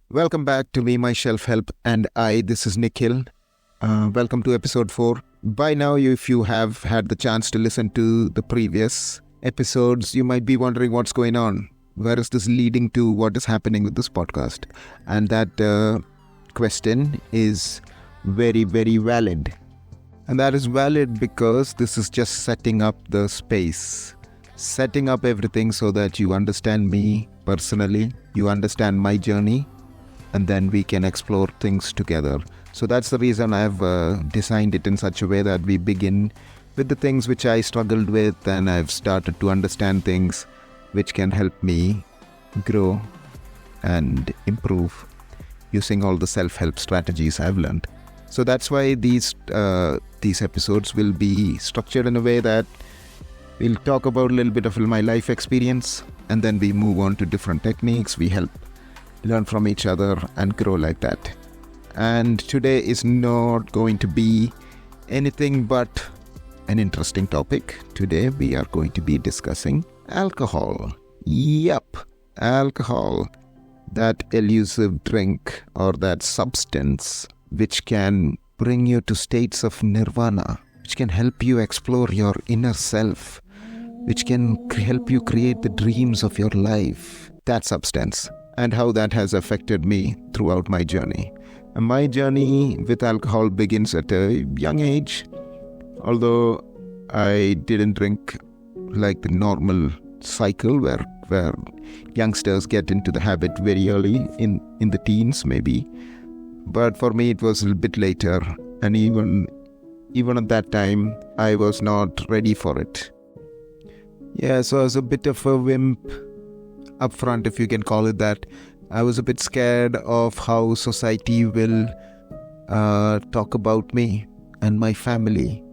Welcome back to Me, My Shelf Help, and I. This is Nikhil. Welcome to episode 4. By now, if you have had the chance to listen to the previous episodes, you might be wondering what's going on. Where is this leading to? What is happening with this podcast? And that question is very, very valid. And that is valid because this is just setting up the space. Setting up everything so that you understand me personally, you understand my journey, and then we can explore things together. So that's the reason I've designed it in such a way that we begin with the things which I struggled with, and I've started to understand things which can help me grow and improve using all the self-help strategies I've learned. So that's why these episodes will be structured in a way that we'll talk about a little bit of my life experience, and then we move on to different techniques. We help learn from each other and grow like that. And today is not going to be anything but an interesting topic. Today we are going to be discussing alcohol. Yep, alcohol. That elusive drink or that substance which can bring you to states of nirvana, which can help you explore your inner self, which can help you create the dreams of your life. That substance, and how that has affected me throughout my journey. And my journey with alcohol begins at a young age. Although I didn't drink like the normal cycle where youngsters get into the habit very early in the teens maybe. But for me it was a little bit later, and even at that time I was not ready for it. Yeah, so I was a bit of a wimp up front, if you can call it that. I was a bit scared of how society will talk about me and my family.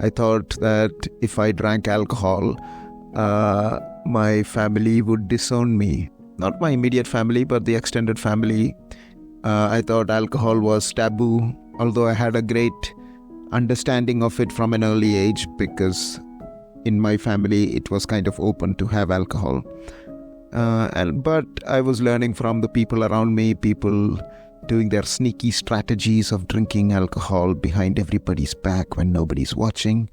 I thought that if I drank alcohol, my family would disown me. Not my immediate family, but the extended family. I thought alcohol was taboo, although I had a great understanding of it from an early age, because in my family it was kind of open to have alcohol. But I was learning from the people around me, people doing their sneaky strategies of drinking alcohol behind everybody's back when nobody's watching.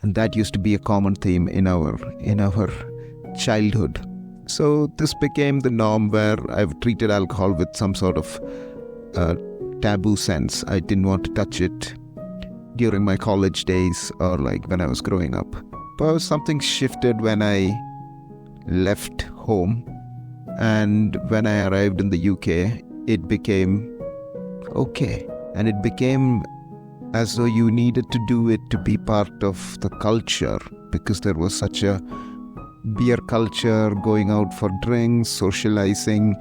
And that used to be a common theme in our childhood. So this became the norm, where I've treated alcohol with some sort of taboo sense. I didn't want to touch it during my college days or like when I was growing up. But something shifted when I left home, and when I arrived in the UK, it became okay. And it became as though you needed to do it to be part of the culture, because there was such a beer culture, going out for drinks, socializing.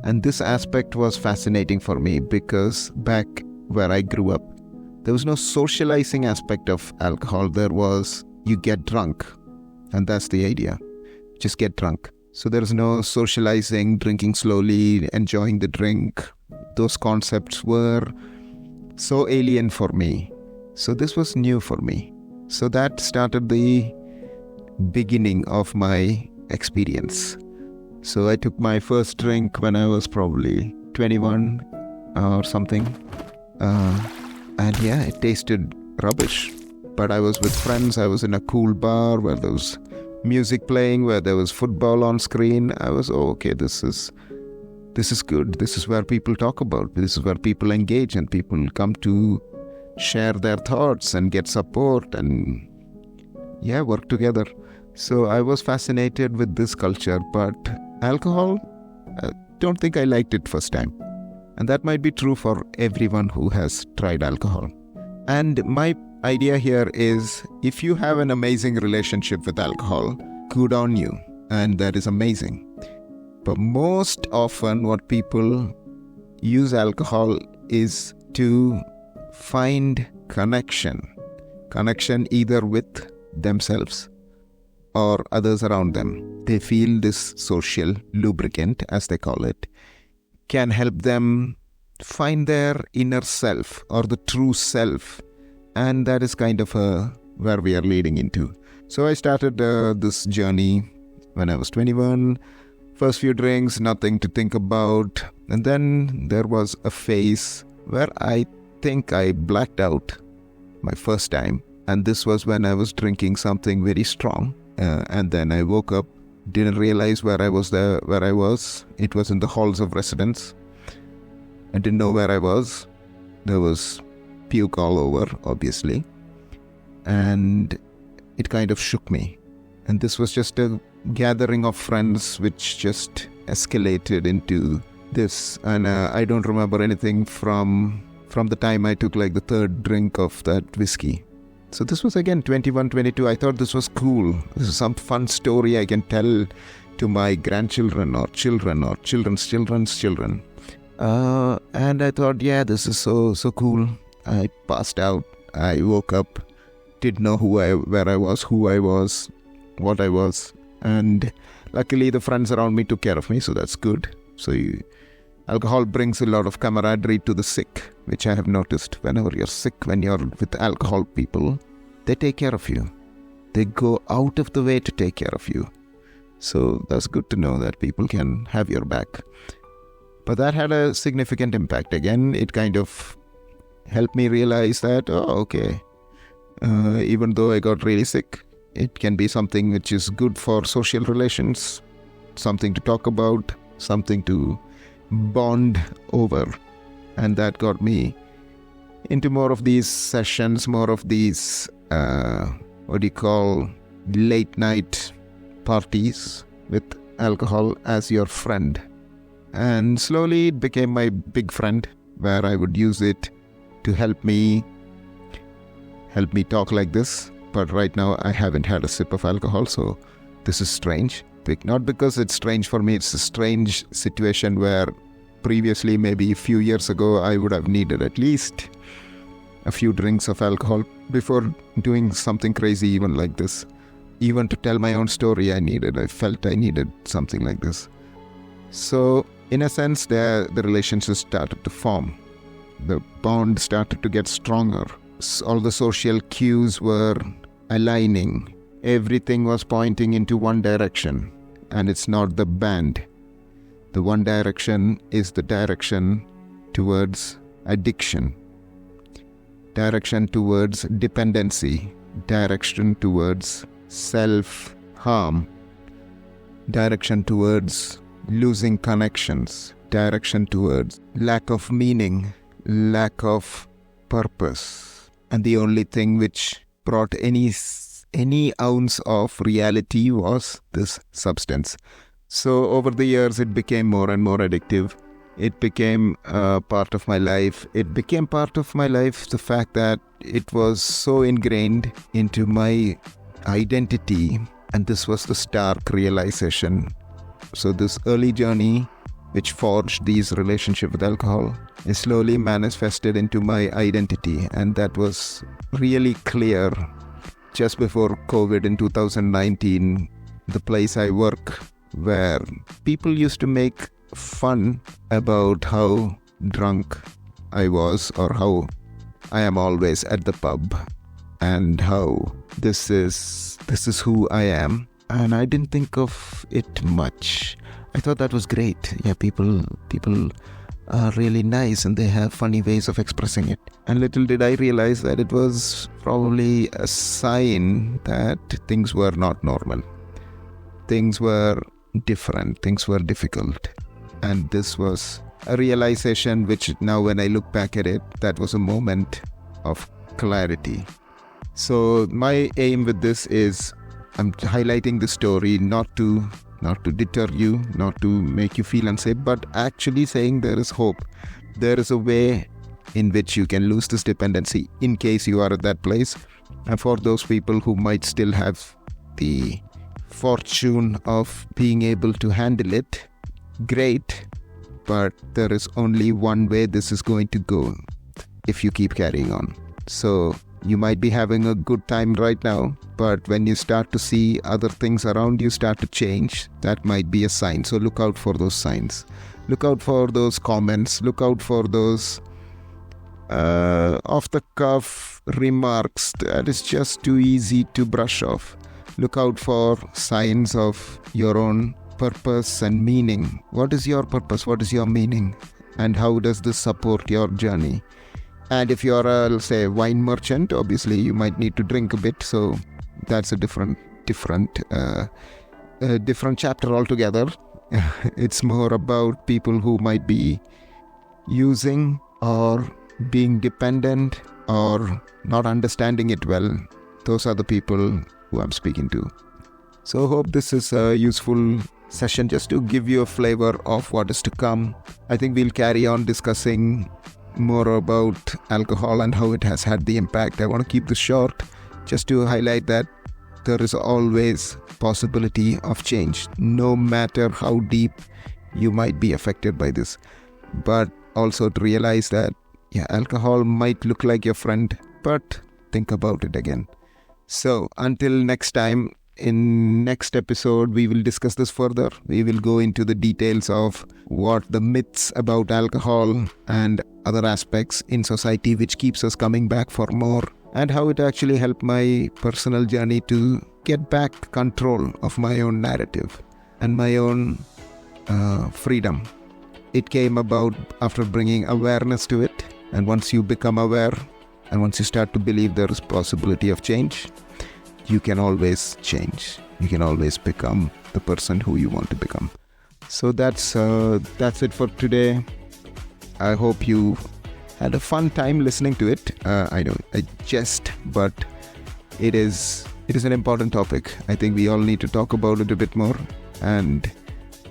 And this aspect was fascinating for me, because back where I grew up, there was no socializing aspect of alcohol. There was, you get drunk, and that's the idea. Just get drunk. So there is no socializing, drinking slowly, enjoying the drink. Those concepts were so alien for me. So this was new for me. So that started the beginning of my experience. So I took my first drink when I was probably 21 or something. And yeah, it tasted rubbish. But I was with friends. I was in a cool bar where there was music playing, where there was football on screen. I was, okay, this is good. This is where people talk about. This is where people engage, and people come to share their thoughts and get support and work together. So I was fascinated with this culture, but alcohol, I don't think I liked it first time. And that might be true for everyone who has tried alcohol. And my idea here is, if you have an amazing relationship with alcohol, good on you, and that is amazing. But most often what people use alcohol is to find connection either with themselves or others around them. They feel this social lubricant, as they call it, can help them find their inner self or the true self. And that is kind of where we are leading into. So I started this journey when I was 21. First few drinks, nothing to think about. And then there was a phase where I think I blacked out my first time. And this was when I was drinking something very strong. And then I woke up, didn't realize where I was. It was in the halls of residence. I didn't know where I was. There was puke all over, obviously. And it kind of shook me. And this was just a gathering of friends which just escalated into this. And I don't remember anything from the time I took like the third drink of that whiskey. So this was again 21, 22. I thought this was cool. This is some fun story I can tell to my grandchildren or children or children's children's children. And I thought, yeah, this is so cool. I passed out. I woke up, didn't know where I was, who I was, what I was. And luckily the friends around me took care of me, so that's good. So alcohol brings a lot of camaraderie to the sick, which I have noticed. Whenever you're sick, when you're with alcohol people, they take care of you. They go out of the way to take care of you. So that's good to know that people can have your back. But that had a significant impact. Again, it kind of helped me realize that, even though I got really sick, it can be something which is good for social relations, something to talk about, something to bond over. And that got me into more of these sessions, more of these, late night parties with alcohol as your friend. And slowly it became my big friend, where I would use it to help me talk like this. But right now I haven't had a sip of alcohol, so this is strange. Not because it's strange for me, it's a strange situation where previously, maybe a few years ago, I would have needed at least a few drinks of alcohol before doing something crazy even like this. Even to tell my own story, I felt I needed something like this. So, in a sense, the relationship started to form. The bond started to get stronger. All the social cues were aligning. Everything was pointing into one direction. And it's not the band. The one direction is the direction towards addiction. Direction towards dependency. Direction towards self-harm. Direction towards losing connections. Direction towards lack of meaning. Lack of purpose. And the only thing which brought any ounce of reality was this substance. So over the years, it became more and more addictive. It became part of my life. It became part of my life, the fact that it was so ingrained into my identity. And this was the stark realization. So this early journey, which forged these relationships with alcohol, is slowly manifested into my identity. And that was really clear just before COVID in 2019, the place I work, where people used to make fun about how drunk I was, or how I am always at the pub, and how this is who I am. And I didn't think of it much. I thought that was great. Yeah, people are really nice and they have funny ways of expressing it. And little did I realize that it was probably a sign that things were not normal. Things were different. Things were difficult. And this was a realization which now when I look back at it, that was a moment of clarity. So my aim with this is, I'm highlighting the story not to deter you, not to make you feel unsafe, but actually saying there is hope. There is a way in which you can lose this dependency in case you are at that place. And for those people who might still have the fortune of being able to handle it, great. But there is only one way this is going to go if you keep carrying on. So you might be having a good time right now, but when you start to see other things around you start to change, that might be a sign. So look out for those signs. Look out for those comments. Look out for those off-the-cuff remarks that is just too easy to brush off. Look out for signs of your own purpose and meaning. What is your purpose? What is your meaning? And how does this support your journey? And if you're a, say, wine merchant, obviously you might need to drink a bit. So that's a different chapter altogether. It's more about people who might be using or being dependent or not understanding it well. Those are the people who I'm speaking to. So hope this is a useful session just to give you a flavor of what is to come. I think we'll carry on discussing more about alcohol and how it has had the impact. I want to keep this short just to highlight that there is always possibility of change, no matter how deep you might be affected by this. But also to realize that, alcohol might look like your friend, but think about it again. So until next time, in next episode, we will discuss this further. We will go into the details of what the myths about alcohol and other aspects in society which keeps us coming back for more, and how it actually helped my personal journey to get back control of my own narrative and my own freedom. It came about after bringing awareness to it. And once you become aware and once you start to believe there is possibility of change, you can always change. You can always become the person who you want to become. So that's it for today. I hope you had a fun time listening to it. I jest, but it is an important topic. I think we all need to talk about it a bit more and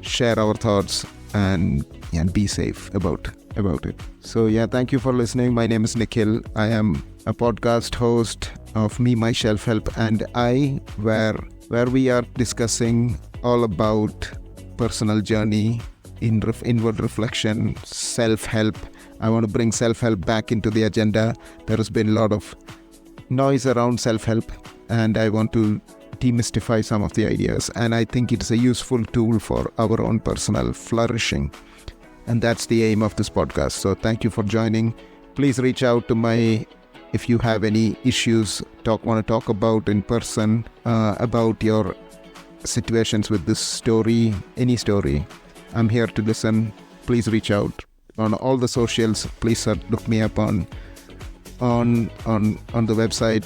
share our thoughts and be safe about it. So thank you for listening. My name is Nikhil. I am a podcast host of Me, My Self-Help and I, where we are discussing all about personal journey, inward reflection, self-help. I want to bring self-help back into the agenda. There has been a lot of noise around self-help and I want to demystify some of the ideas. And I think it's a useful tool for our own personal flourishing. And that's the aim of this podcast. So thank you for joining. Please reach out to if you have any issues, want to talk about in person, about your situations with this story, any story. I'm here to listen. Please reach out on all the socials. Please look me up on the website.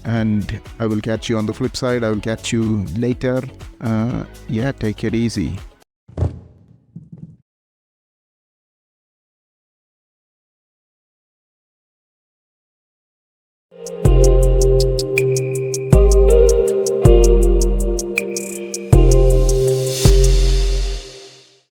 And I will catch you on the flip side. I will catch you later. Take it easy.